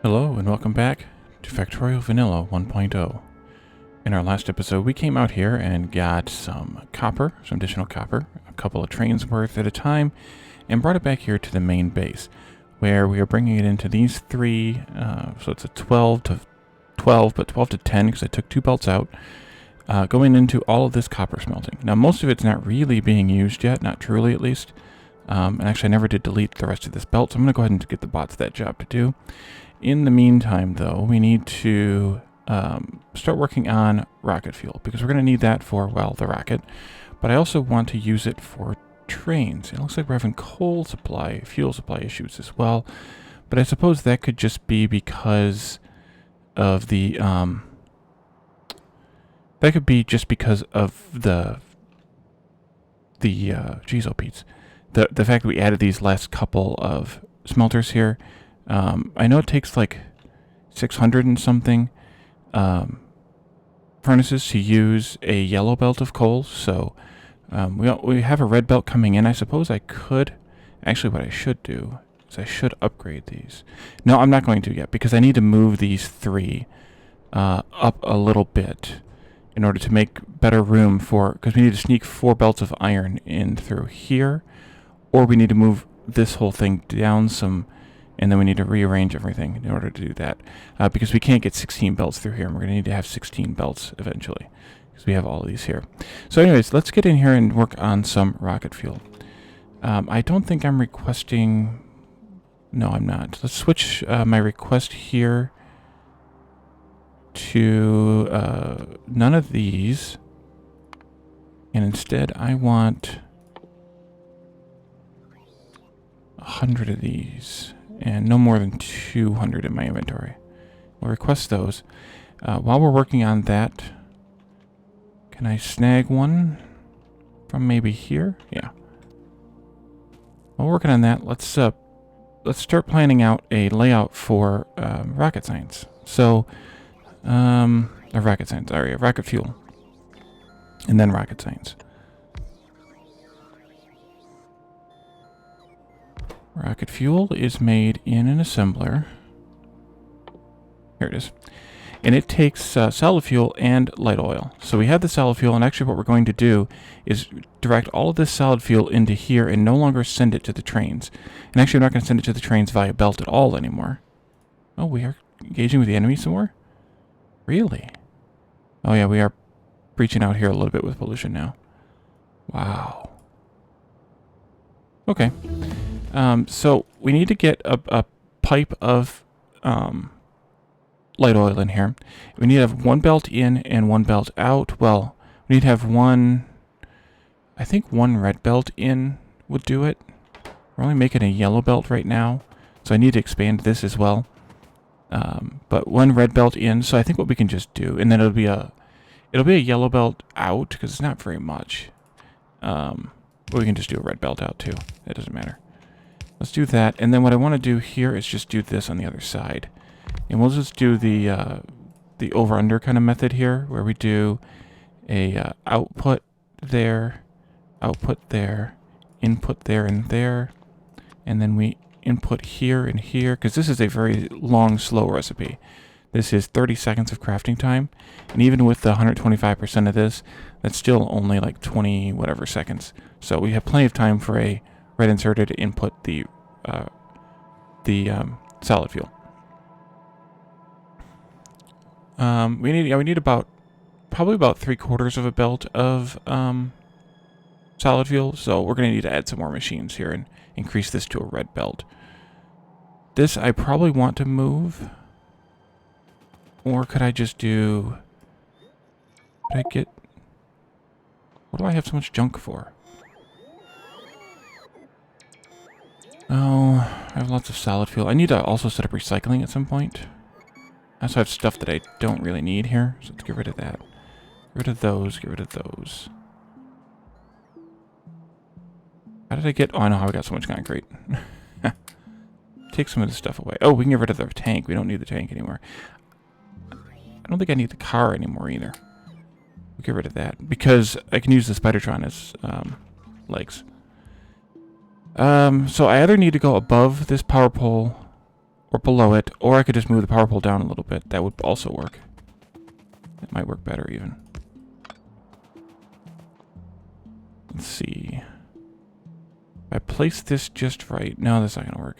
Hello and welcome back to Factorio Vanilla 1.0. In our last episode, we came out here and got some copper, some additional copper, a couple of trains worth at a time, and brought it back here to the main base, where we are bringing it into these three, so it's a 12 to 12, but 12 to 10 because I took two belts out, going into all of this copper smelting. Now, most of it's not really being used yet, not truly at least, and actually I never did delete the rest of this belt, so I'm going to go ahead and get the bots that job to do. In the meantime, though, we need to start working on rocket fuel, because we're going to need that for, well, the rocket. But I also want to use it for trains. It looks like we're having coal supply, fuel supply issues as well. But I suppose that could just be because of the... that could be just because of geez, oh Pete's. The fact that we added these last couple of smelters here. I know it takes like 600 and something furnaces to use a yellow belt of coal, so we have a red belt coming in. I suppose I could, actually what I should do is I should upgrade these. No, I'm not going to yet, because I need to move these three up a little bit in order to make better room for, because we need to sneak 4 belts of iron in through here, or we need to move this whole thing down some, and then we need to rearrange everything in order to do that. Because we can't get 16 belts through here, and we're going to need to have 16 belts eventually, because we have all of these here. So anyways, let's get in here and work on some rocket fuel. I don't think I'm requesting... No, I'm not. Let's switch my request here to none of these. And instead, I want 100 of these. And no more than 200 in my inventory. We'll request those. While we're working on that, can I snag one from maybe here? Yeah. While we're working on that, let's start planning out a layout for rocket science. So, rocket science, sorry, rocket fuel, and then rocket science. Rocket fuel is made in an assembler. Here it is. And it takes solid fuel and light oil. So we have the solid fuel, and actually what we're going to do is direct all of this solid fuel into here and no longer send it to the trains. And actually we're not going to send it to the trains via belt at all anymore. Oh, we are engaging with the enemy some more? Really? Oh yeah, we are breaching out here a little bit with pollution now. Wow. Okay. So we need to get a pipe of light oil in here. We need to have one belt in and one belt out. Well, we need to have one, I think one red belt in would do it. We're only making a yellow belt right now, so I need to expand this as well. But one red belt in, so I think what we can just do, and then it'll be a yellow belt out, because it's not very much. But we can just do a red belt out too. It doesn't matter. Let's do that, and then what I want to do here is just do this on the other side. And we'll just do the over-under kind of method here, where we do a output there, input there and there, and then we input here and here, because this is a very long, slow recipe. This is 30 seconds of crafting time, and even with the 125% of this, that's still only like 20 whatever seconds. So we have plenty of time for a red inserter to input the solid fuel. We need probably about 3/4 of a belt of solid fuel. So we're gonna need to add some more machines here and increase this to a red belt. This I probably want to move, or could I just do? Could I get? What do I have so much junk for? Oh, I have lots of solid fuel. I need to also set up recycling at some point. I also have stuff that I don't really need here, so let's get rid of that. Get rid of those, get rid of those. How did I get... Oh, I know how I got so much concrete. Take some of this stuff away. Oh, we can get rid of the tank. We don't need the tank anymore. I don't think I need the car anymore either. We'll get rid of that, because I can use the Spidertron as legs. So I either need to go above this power pole or below it, or I could just move the power pole down a little bit. That would also work. It might work better even. Let's see. If I place this just right. No, that's not going to work.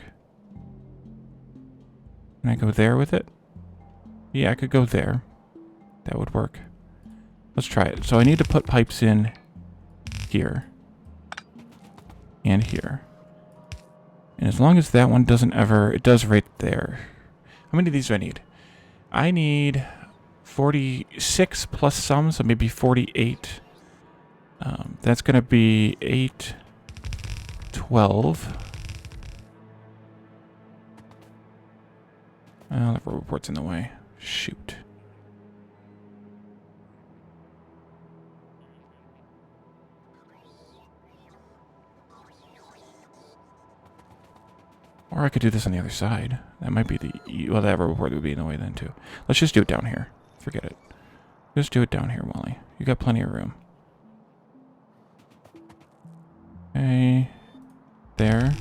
Can I go there with it? Yeah, I could go there. That would work. Let's try it. So I need to put pipes in here. And here. And as long as that one doesn't ever... It does right there. How many of these do I need? I need 46 plus some, so maybe 48. That's going to be 8, 12. Oh, that report's in the way. Shoot. Or I could do this on the other side. That might be the... Well, that report would be in the way then, too. Let's just do it down here. Forget it. Just do it down here, Wally. You got plenty of room. Okay. There.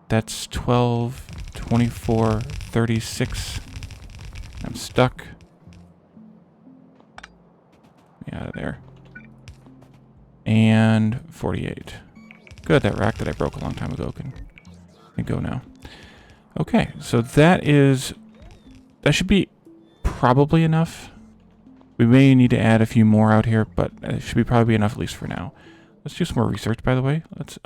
That's 12, 24, 36. I'm stuck. Get me out of there. And 48. Good, that rack that I broke a long time ago can go now. Okay, so that should be probably enough. We may need to add a few more out here, but it should be probably enough at least for now. Let's do some more research, by the way. Let's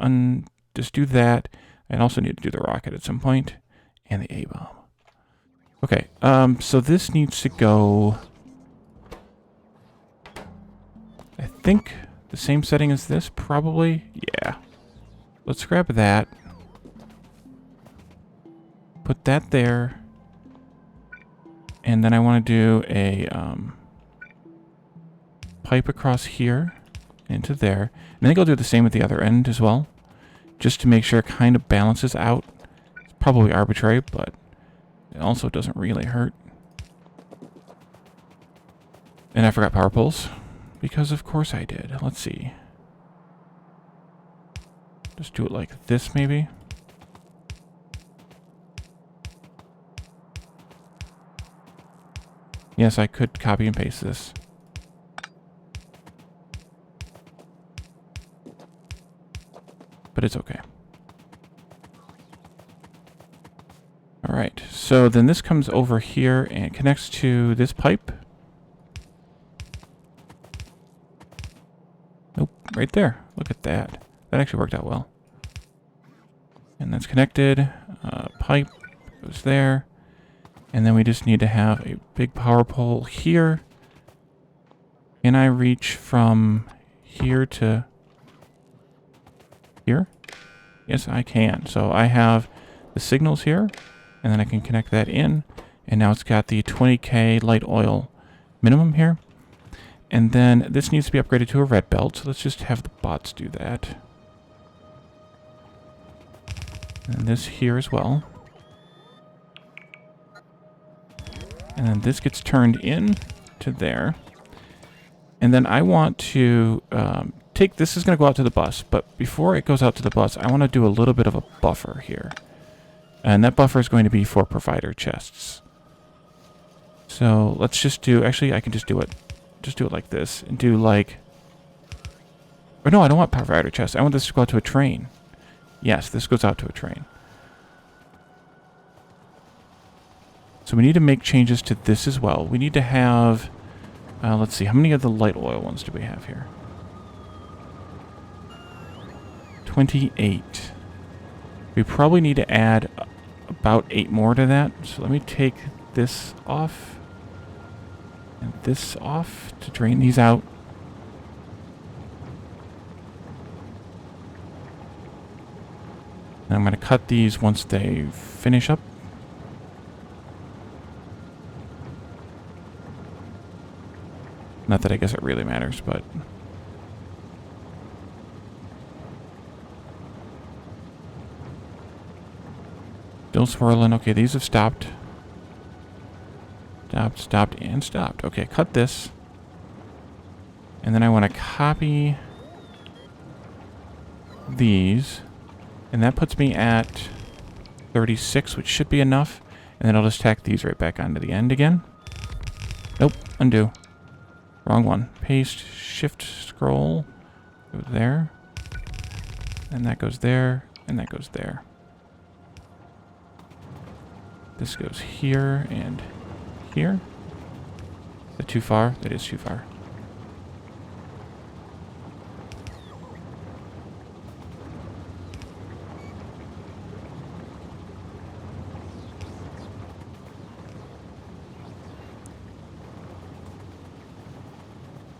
just do that. And also need to do the rocket at some point. And the A-bomb. Okay, so this needs to go... I think the same setting as this, probably. Yeah. Let's grab that. Put that there. And then I want to do a pipe across here into there. And I think I'll do the same at the other end as well. Just to make sure it kind of balances out. It's probably arbitrary, but it also doesn't really hurt. And I forgot power poles. Because of course I did. Let's see. Just do it like this maybe. Yes, I could copy and paste this. But it's okay. Alright, so then this comes over here and connects to this pipe. Nope, right there. Look at that. That actually worked out well. And that's connected. Pipe goes there. And then we just need to have a big power pole here. Can I reach from here to here? Yes, I can. So I have the signals here, and then I can connect that in. And now it's got the 20K light oil minimum here. And then this needs to be upgraded to a red belt. So let's just have the bots do that. And this here as well. And then this gets turned in to there. And then I want to this is going to go out to the bus. But before it goes out to the bus, I want to do a little bit of a buffer here. And that buffer is going to be for provider chests. So let's just do, actually I can just do it. Just do it like this. And do like, or no, I don't want provider chests. I want this to go out to a train. Yes, this goes out to a train. So we need to make changes to this as well. We need to have, let's see, how many of the light oil ones do we have here? 28. We probably need to add about 8 more to that. So let me take this off and this off to drain these out. And I'm going to cut these once they finish up. Not that I guess it really matters, but... Still swirling. Okay, these have stopped. Stopped, and stopped. Okay, cut this. And then I want to copy these. And that puts me at 36, which should be enough. And then I'll just tack these right back onto the end again. Nope, undo. Wrong one. Paste, shift, scroll. Go there. And that goes there, and that goes there. This goes here and here. Is that too far? That is too far.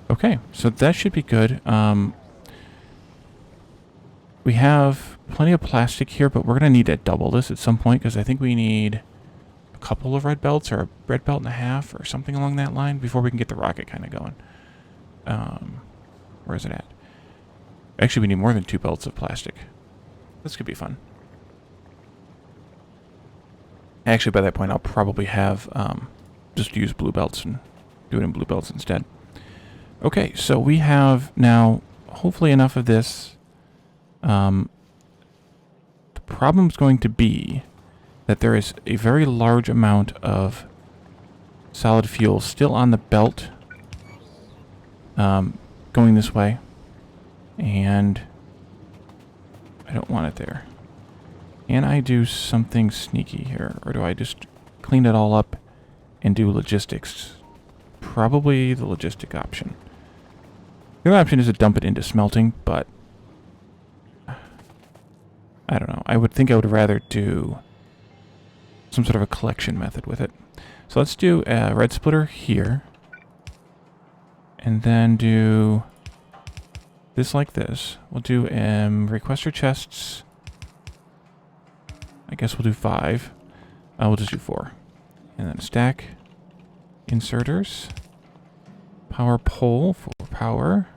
Okay, so that should be good. We have plenty of plastic here, but we're going to need to double this at some point because I think we need a couple of red belts or a red belt and a half or something along that line before we can get the rocket kind of going. Where is it at? Actually, we need more than 2 belts of plastic. This could be fun. Actually, by that point, I'll probably have just use blue belts and do it in blue belts instead. Okay, so we have now hopefully enough of this. The problem is going to be that there is a very large amount of solid fuel still on the belt going this way, and I don't want it there. Can I do something sneaky here, or do I just clean it all up and do logistics? Probably the logistic option. The other option is to dump it into smelting, but I don't know. I would think I would rather do some sort of a collection method with it. So let's do a red splitter here. And then do this like this. We'll do requester chests. I guess we'll do 5. We'll just do 4. And then stack inserters. Power pole for power.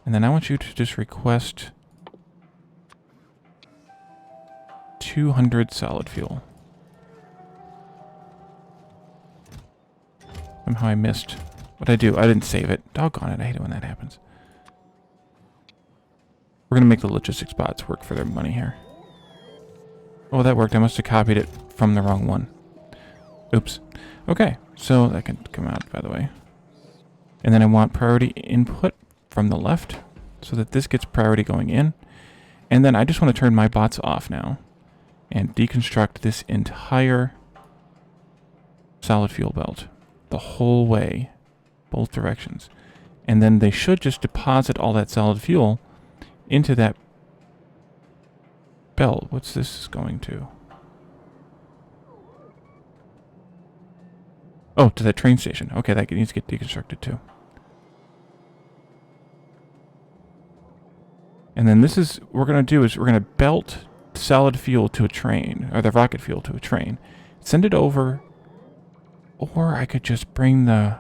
And then I want you to just request 200 solid fuel. Somehow I missed. What'd I do? I didn't save it. Doggone it. I hate it when that happens. We're going to make the logistics bots work for their money here. Oh, that worked. I must have copied it from the wrong one. Oops. Okay. So that can come out, by the way. And then I want priority input from the left so that this gets priority going in. And then I just want to turn my bots off now and deconstruct this entire solid fuel belt the whole way, both directions. And then they should just deposit all that solid fuel into that belt. What's this going to? Oh, to that train station. Okay, that needs to get deconstructed too. And then this is what we're going to do is we're going to belt solid fuel to a train, or the rocket fuel to a train. Send it over, or I could just bring the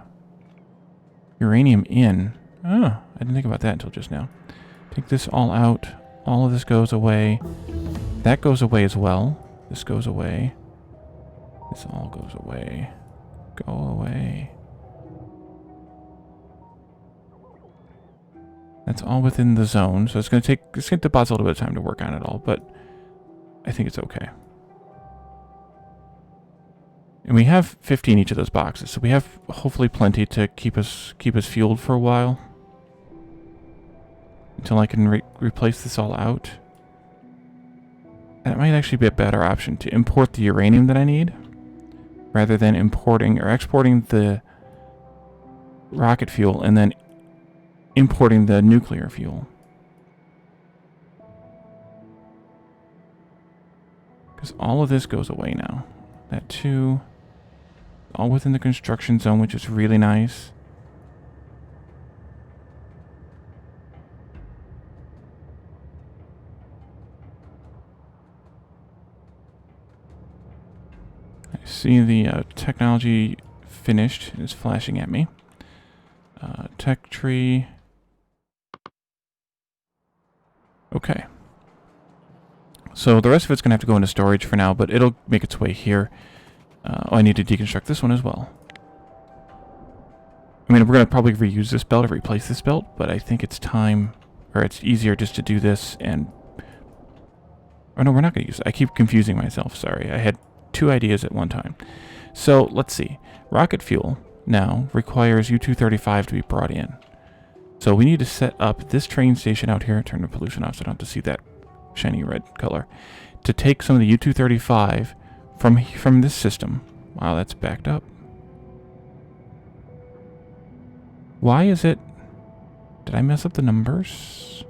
uranium in. Oh, I didn't think about that until just now. Take this all out. All of this goes away. That goes away as well. This goes away. This all goes away. Go away. That's all within the zone, so it's going to deposit a little bit of time to work on it all, but I think it's okay. And we have 15 each of those boxes, so we have hopefully plenty to keep us fueled for a while until I can replace this all out. That might actually be a better option, to import the uranium that I need rather than importing or exporting the rocket fuel and then importing the nuclear fuel. Because all of this goes away now. That too. All within the construction zone, which is really nice. I see the technology finished. It's flashing at me. Tech tree. Okay. So the rest of it's going to have to go into storage for now, but it'll make its way here. I need to deconstruct this one as well. I mean, we're going to probably reuse this belt or replace this belt, but I think it's time, or it's easier just to do this and Oh no, we're not going to use it. I keep confusing myself. Sorry. I had two ideas at one time. So let's see. Rocket fuel now requires U-235 to be brought in. So we need to set up this train station out here. Turn the pollution off so I don't have to see that shiny red color. To take some of the U-235 from this system. Wow, that's backed up. Why is it... Did I mess up the numbers?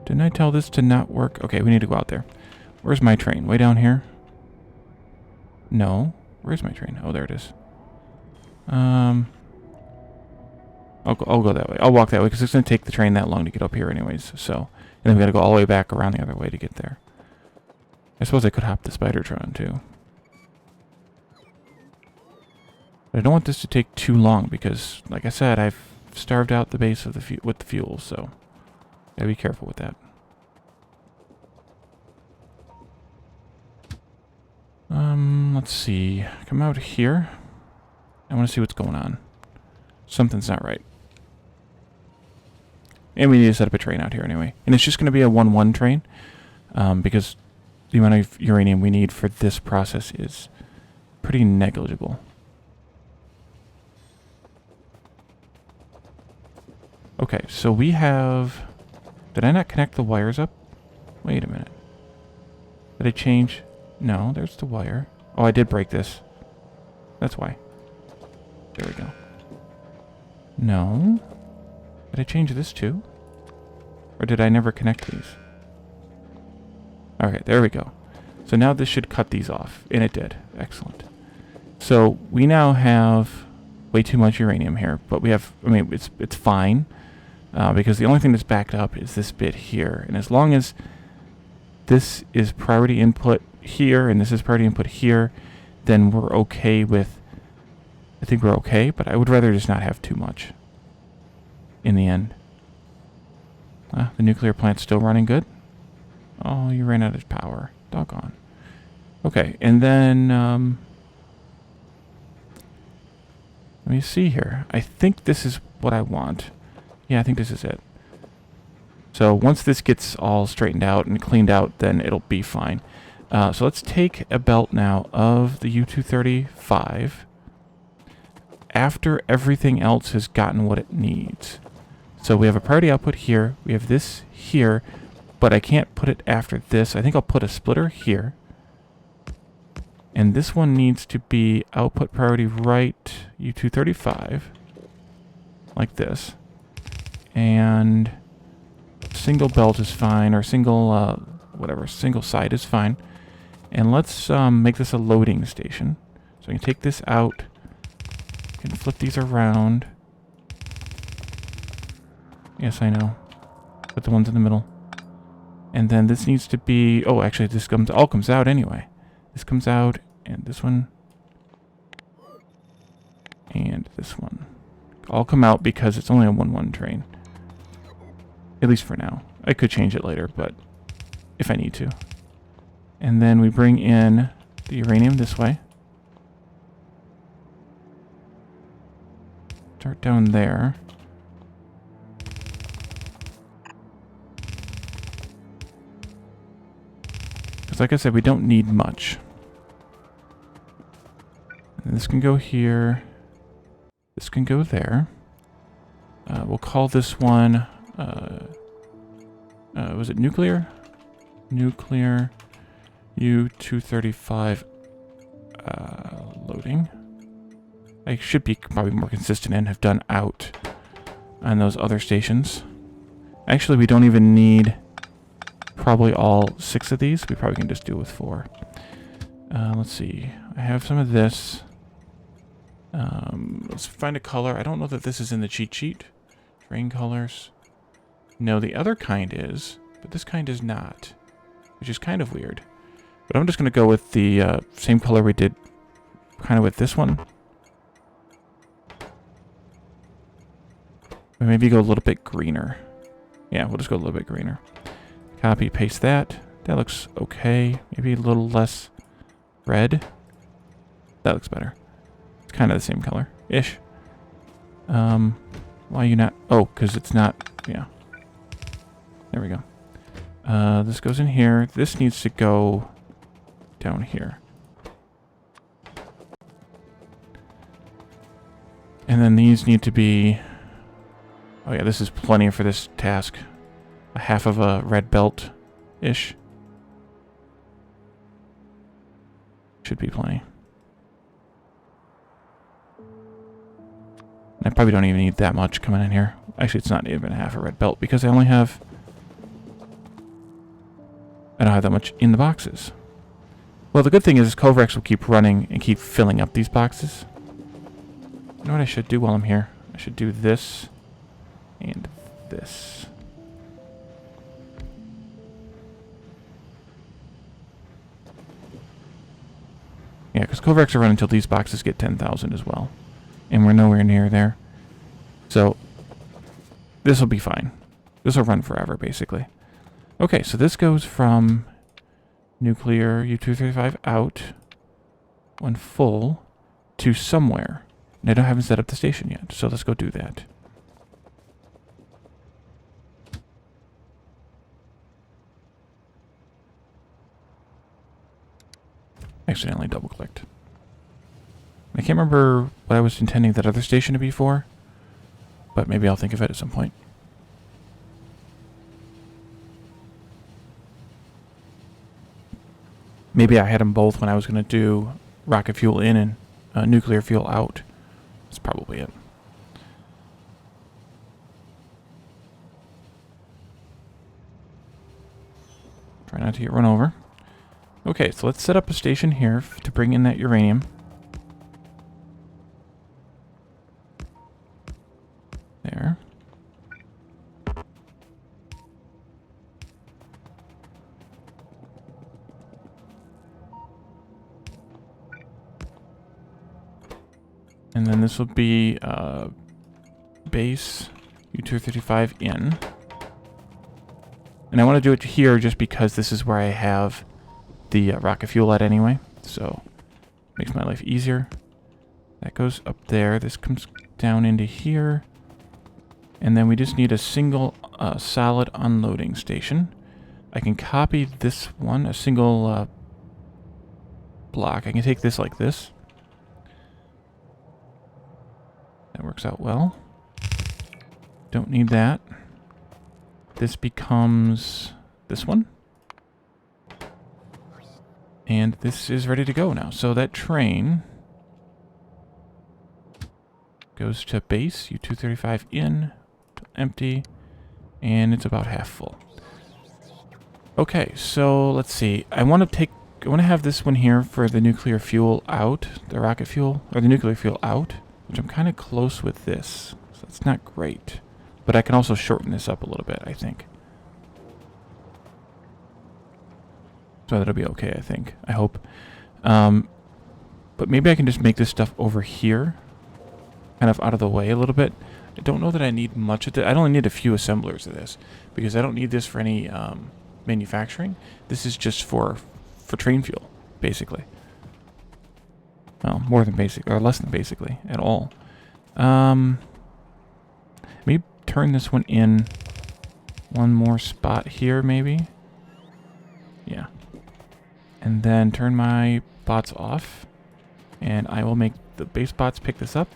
Didn't I tell this to not work? Okay, we need to go out there. Where's my train? Way down here? No. Where's my train? Oh, there it is. I'll go that way. I'll walk that way because it's going to take the train that long to get up here anyways. So, and then we got to go all the way back around the other way to get there. I suppose I could hop the Spidertron too. But I don't want this to take too long because, like I said, I've starved out the base of the with the fuel, so gotta be careful with that. Let's see. Come out here. I want to see what's going on. Something's not right. And we need to set up a train out here anyway. And it's just going to be a 1-1 train because the amount of uranium we need for this process is pretty negligible. Okay, so we have... Did I not connect the wires up? Wait a minute. Did I change? No, there's the wire. Oh, I did break this. That's why. There we go. No. Did I change this too? Or did I never connect these? Okay, there we go. So now this should cut these off. And it did. Excellent. So we now have way too much uranium here. But we have... I mean, it's fine. Because the only thing that's backed up is this bit here. And as long as this is priority input here and this is priority input here, then we're okay with... I think we're okay, but I would rather just not have too much in the end. The nuclear plant's still running good. Oh, you ran out of power. Doggone. Okay, and then... let me see here. I think this is what I want. Yeah, I think this is it. So once this gets all straightened out and cleaned out, then it'll be fine. So let's take a belt now of the U-235 after everything else has gotten what it needs. So we have a priority output here. We have this here, but I can't put it after this. I think I'll put a splitter here. And this one needs to be output priority right U-235, like this. And single belt is fine, or single, whatever, single side is fine. And let's make this a loading station. So I can take this out, I can flip these around. Yes, I know. Put the ones in the middle. And then this needs to be, oh, actually this all comes out anyway. This comes out, and this one, and this one. All come out because it's only a 1-1 train. At least for now. I could change it later, but if I need to. And then we bring in the uranium this way. Start down there. Because like I said, we don't need much. And this can go here. This can go there. We'll call this one... was it nuclear? Nuclear U-235 loading. I should be probably more consistent and have done out on those other stations. Actually, we don't even need probably all 6 of these. We probably can just do with 4. Let's see. I have some of this. Let's find a color. I don't know that this is in the cheat sheet. Train colors. No, the other kind is, but this kind is not, which is kind of weird. But I'm just going to go with the same color we did kind of with this one. Or maybe go a little bit greener. Yeah, we'll just go a little bit greener. Copy, paste that. That looks okay. Maybe a little less red. That looks better. It's kind of the same color-ish. Why are you not... Oh, because it's not... Yeah. There we go. This goes in here. This needs to go down here. And then these need to be... Oh yeah, this is plenty for this task. A half of a red belt-ish. Should be plenty. And I probably don't even need that much coming in here. Actually, it's not even half a red belt because I only have... I don't have that much in the boxes. Well, the good thing is Covrex will keep running and keep filling up these boxes. You know what I should do while I'm here? I should do this and this. Yeah, because Covrex will run until these boxes get 10,000 as well. And we're nowhere near there. So, this will be fine. This will run forever, basically. Okay, so this goes from nuclear U-235 out when full to somewhere. And I haven't set up the station yet, so let's go do that. Accidentally double-clicked. I can't remember what I was intending that other station to be for, but maybe I'll think of it at some point. Maybe I had them both when I was going to do rocket fuel in and nuclear fuel out. That's probably it. Try not to get run over. Okay, so let's set up a station here to bring in that uranium. There. And then this will be base U-235 in. And I want to do it here just because this is where I have the rocket fuel at anyway. So, makes my life easier. That goes up there. This comes down into here. And then we just need a single solid unloading station. I can copy this one, a single block. I can take this like this. That works out well. Don't need that. This becomes this one. And this is ready to go now. So that train goes to base, U-235 in, empty, and it's about half full. Okay, so let's see. I want to have this one here for the nuclear fuel out, the rocket fuel, or the nuclear fuel out, which I'm kind of close with this. So that's not great. But I can also shorten this up a little bit, I think. So that'll be okay, I think. I hope. But maybe I can just make this stuff over here, kind of out of the way a little bit. I don't know that I need much of it. I only need a few assemblers of this, because I don't need this for any manufacturing. This is just for train fuel, basically. Well, more than basic, or less than basically, at all. Maybe turn this one in one more spot here, maybe. Yeah. And then turn my bots off, and I will make the base bots pick this up.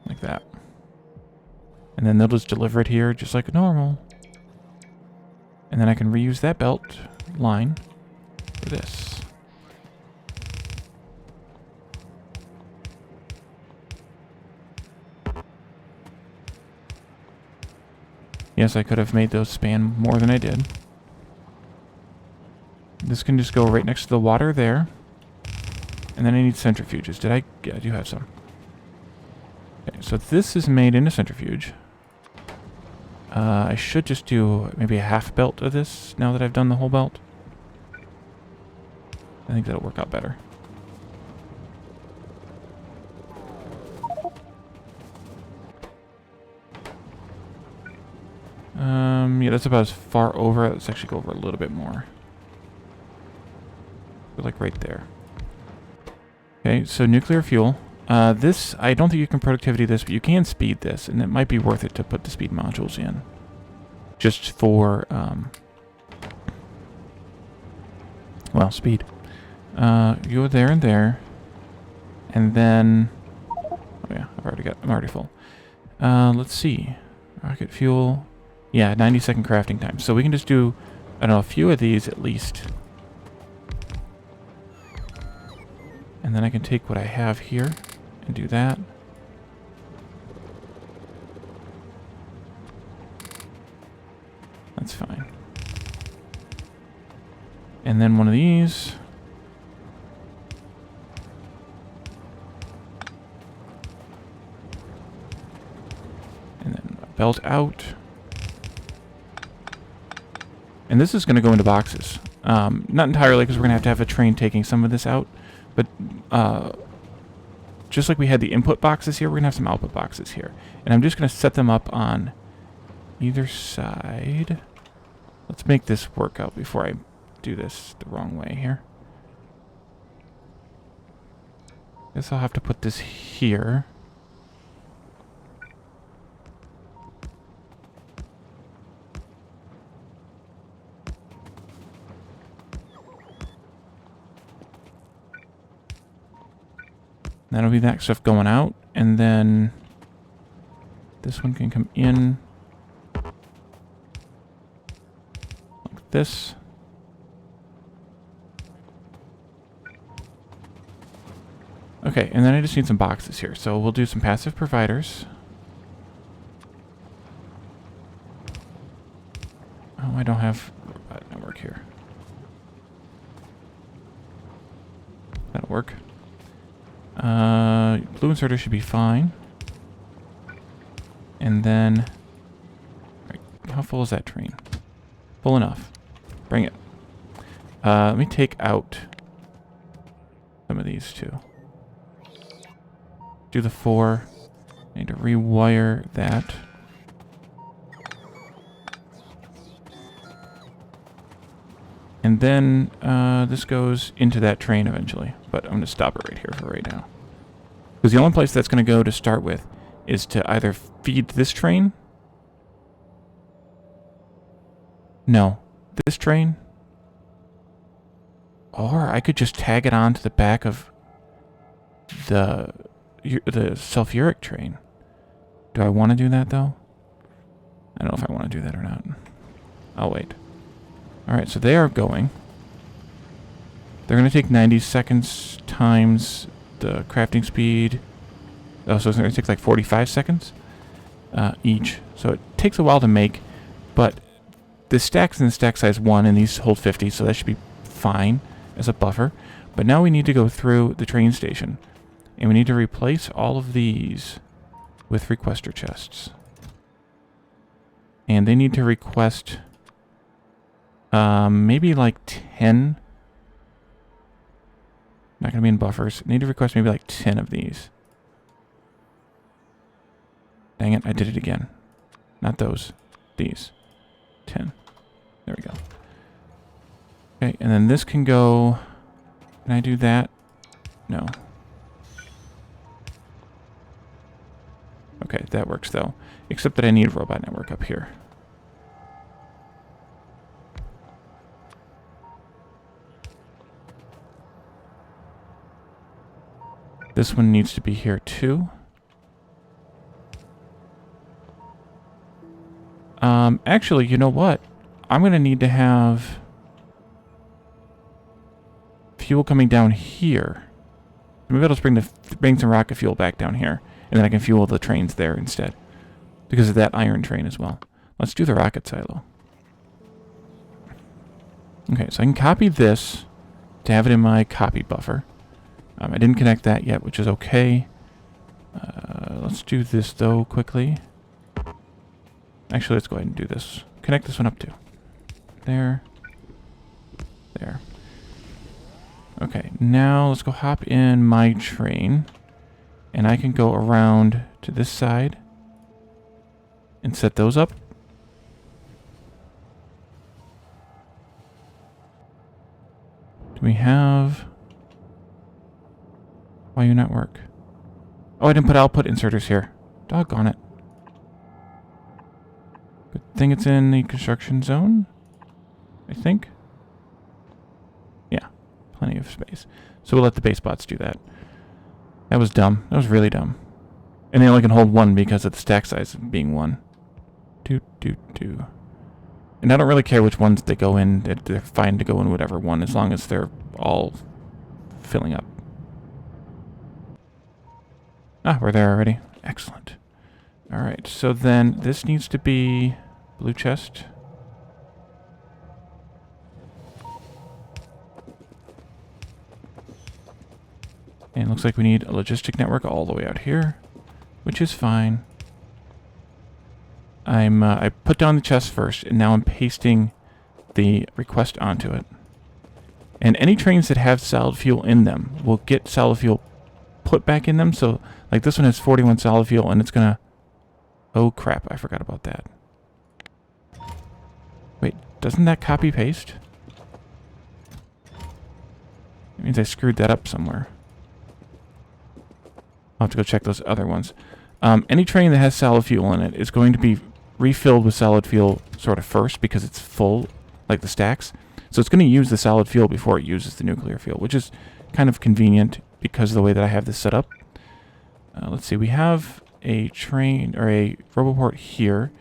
Like that. And then they'll just deliver it here just like normal. And then I can reuse that belt line for this. Yes, I could have made those span more than I did. This can just go right next to the water there. And then I need centrifuges. Yeah, I do have some. Okay, so this is made in a centrifuge. I should just do maybe a half belt of this now that I've done the whole belt. I think that'll work out better. Yeah, that's about as far over. Let's actually go over a little bit more. Like right there. Okay, so nuclear fuel. This, I don't think you can productivity this, but you can speed this, and it might be worth it to put the speed modules in. Just for, well, speed. You go there and there. And then, oh yeah, I'm already full. Let's see. Rocket fuel. Yeah, 90-second crafting time. So we can just do, I don't know, a few of these at least. And then I can take what I have here and do that. That's fine. And then one of these. And then a belt out. And this is going to go into boxes. Not entirely, because we're going to have a train taking some of this out. But just like we had the input boxes here, we're going to have some output boxes here. And I'm just going to set them up on either side. Let's make this work out before I do this the wrong way here. Guess I'll have to put this here. That'll be that stuff going out, and then this one can come in like this. Okay, and then I just need some boxes here. So we'll do some passive providers. Oh, I don't have robot network here. That'll work. Blue inserter should be fine. And then, right, how full is that train? Full enough. Bring it. Let me take out some of these too. Do the 4. I need to rewire that. And then this goes into that train eventually. But I'm going to stop it right here for right now. Because the only place that's going to go to start with is to either feed this train. No. This train. Or I could just tag it onto the back of the sulfuric train. Do I want to do that, though? I don't know if I want to do that or not. I'll wait. Alright, so they are going. They're going to take 90 seconds times the crafting speed. Oh, so it's going to take like 45 seconds each. So it takes a while to make, but the stack's in the stack size 1, and these hold 50, so that should be fine as a buffer. But now we need to go through the train station, and we need to replace all of these with requester chests. And they need to request maybe like 10. Not going to be in buffers. Need to request maybe like 10 of these. Dang it, I did it again. Not those. These. 10. There we go. Okay, and then this can go... Can I do that? No. Okay, that works though. Except that I need a robot network up here. This one needs to be here too. Actually, you know what? I'm going to need to have fuel coming down here. Maybe I'll just bring some rocket fuel back down here, and then I can fuel the trains there instead, because of that iron train as well. Let's do the rocket silo. Okay, so I can copy this to have it in my copy buffer. I didn't connect that yet, which is okay. Let's do this, though, quickly. Actually, let's go ahead and do this. Connect this one up, too. There. There. Okay, now let's go hop in my train. And I can go around to this side and set those up. Do we have... Why you not work? Oh, I didn't put output inserters here. Doggone it. Good thing it's in the construction zone, I think. Yeah, plenty of space. So we'll let the base bots do that. That was dumb. That was really dumb. And they only can hold one because of the stack size being one. And I don't really care which ones they go in. They're fine to go in whatever one, as long as they're all filling up. Ah, we're there already. Excellent. Alright, so then this needs to be blue chest. And it looks like we need a logistic network all the way out here, which is fine. I put down the chest first, and now I'm pasting the request onto it. And any trains that have solid fuel in them will get solid fuel put back in them. So, like this one has 41 solid fuel, and it's gonna... Oh crap, I forgot about that. Wait, doesn't that copy paste? It means I screwed that up somewhere. I'll have to go check those other ones. Any train that has solid fuel in it is going to be refilled with solid fuel sort of first because it's full, like the stacks. So it's going to use the solid fuel before it uses the nuclear fuel, which is kind of convenient because of the way that I have this set up. Let's see, we have a train, or a roboport here.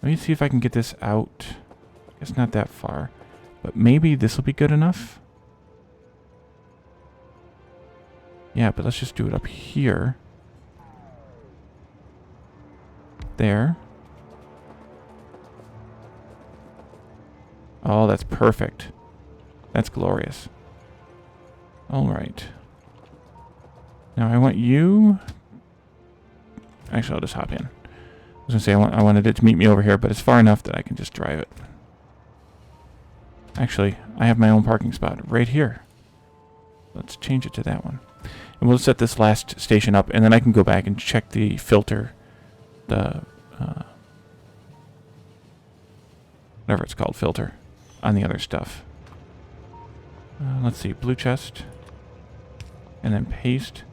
Let me see if I can get this out. I guess not that far, but maybe this will be good enough. Yeah, but let's just do it up here. There. Oh, that's perfect. That's glorious. All right. Now I want you... Actually, I'll just hop in. I was going to say I wanted it to meet me over here, but it's far enough that I can just drive it. Actually, I have my own parking spot right here. Let's change it to that one. And we'll set this last station up, and then I can go back and check the filter, whatever it's called, filter, on the other stuff. Let's see, blue chest, and then paste.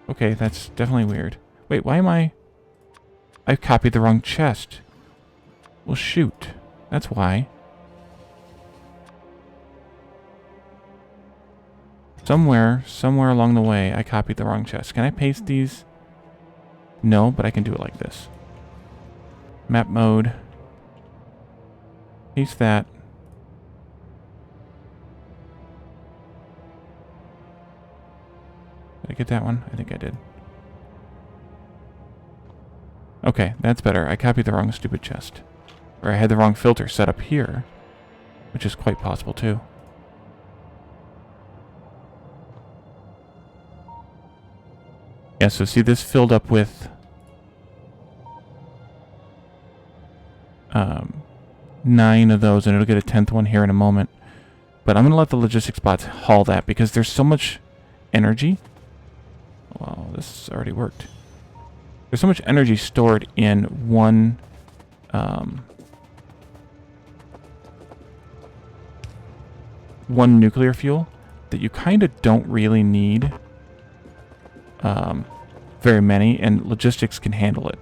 Okay, that's definitely weird. Wait, why am I copied the wrong chest. Well, shoot. That's why. Somewhere along the way, I copied the wrong chest. Can I paste these? No, but I can do it like this. Map mode. Paste that. Did I get that one? I think I did. Okay, that's better. I copied the wrong stupid chest. Or I had the wrong filter set up here, which is quite possible too. Yeah, so see this filled up with 9 of those, and it'll get a 10th one here in a moment. But I'm going to let the logistics bots haul that because there's so much energy. Wow, this already worked. There's so much energy stored in one nuclear fuel that you kind of don't really need very many, and logistics can handle it.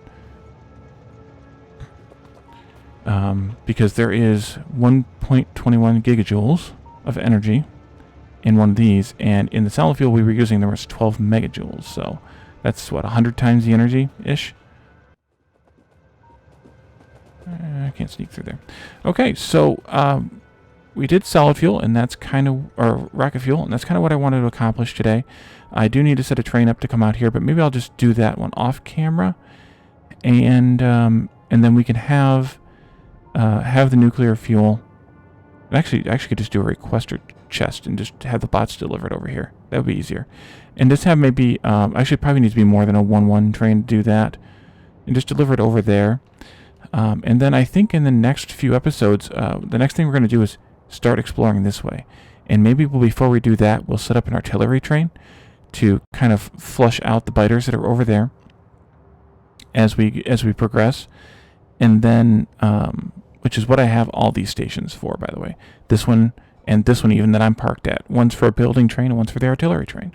Because there is 1.21 gigajoules of energy in one of these, and in the solid fuel we were using there was 12 megajoules, so that's what, 100 times the energy-ish? I can't sneak through there. Okay, so we did solid fuel, and that's kind of, or rocket fuel, and that's kind of what I wanted to accomplish today. I do need to set a train up to come out here, but maybe I'll just do that one off camera, and then we can have the nuclear fuel. Actually, I could just do a requester chest and just have the bots delivered over here. That would be easier. And just have maybe, actually probably needs to be more than a 1-1 train to do that. And just deliver it over there. And then I think in the next few episodes, the next thing we're going to do is start exploring this way. And maybe before we do that, we'll set up an artillery train to kind of flush out the biters that are over there as we progress. And then, which is what I have all these stations for, by the way. This one and this one even that I'm parked at. One's for a building train and one's for the artillery train.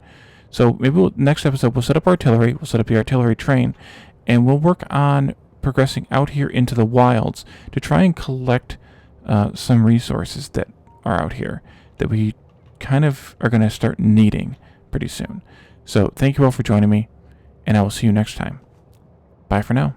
So maybe next episode we'll set up artillery, we'll set up the artillery train, and we'll work on progressing out here into the wilds to try and collect some resources that are out here that we kind of are going to start needing pretty soon. So thank you all for joining me, and I will see you next time. Bye for now.